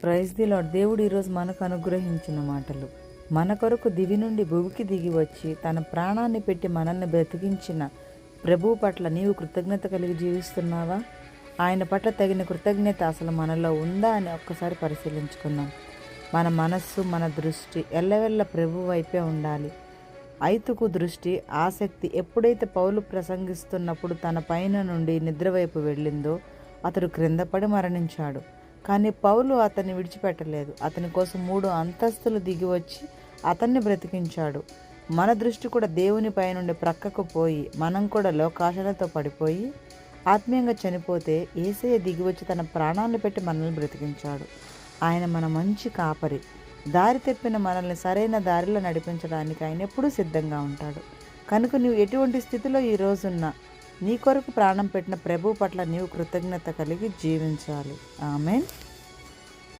Praise the lord. దేవుడు ఈరోజు మనకు అనుగ్రహించిన మాటలు. మన కొరకు దివి నుండి భూమికి దిగి వచ్చి తన ప్రాణాన్ని పెట్టి మనల్ని బ్రతికించిన ప్రభువు పట్ల నీవు కృతజ్ఞత కలిగి జీవిస్తున్నావా? ఆయన పట్ల తగిన కృతజ్ఞత అసలు మనలో ఉందా అని ఒక్కసారి పరిశీలించుకుందాం. మన మనస్సు, మన దృష్టి ఎల్లవెల్ల ప్రభు వైపే ఉండాలి. ఐతుకు దృష్టి, ఆసక్తి ఎప్పుడైతే పౌలు ప్రసంగిస్తున్నప్పుడు తన పైన నుండి నిద్రవైపు వెళ్ళిందో అతడు క్రిందపడి మరణించాడు. కానీ పౌలు అతన్ని విడిచిపెట్టలేదు. అతని కోసం 3 అంతస్తులు దిగి వచ్చి అతన్ని బ్రతికించాడు. మన దృష్టి కూడా దేవుని పై నుండి ప్రక్కకు పోయి మనం కూడా లోకాశలతో పడిపోయి ఆత్మీయంగా చనిపోతే యేసయ్య దిగి వచ్చి తన ప్రాణాలను పెట్టి మనల్ని బ్రతికించాడు. ఆయన మన మంచి కాపరి. దారి తప్పిన మనల్ని సరైన దారిలో నడిపించడానికి ఆయన ఎప్పుడూ సిద్ధంగా ఉంటాడు. కనుక నువ్వు ఎటువంటి స్థితిలో ఈ రోజున్నా నీ కొరకు ప్రాణం పెట్టిన ప్రభువు పట్ల నీవు కృతజ్ఞత కలిగి జీవించాలి. ఆమేన్.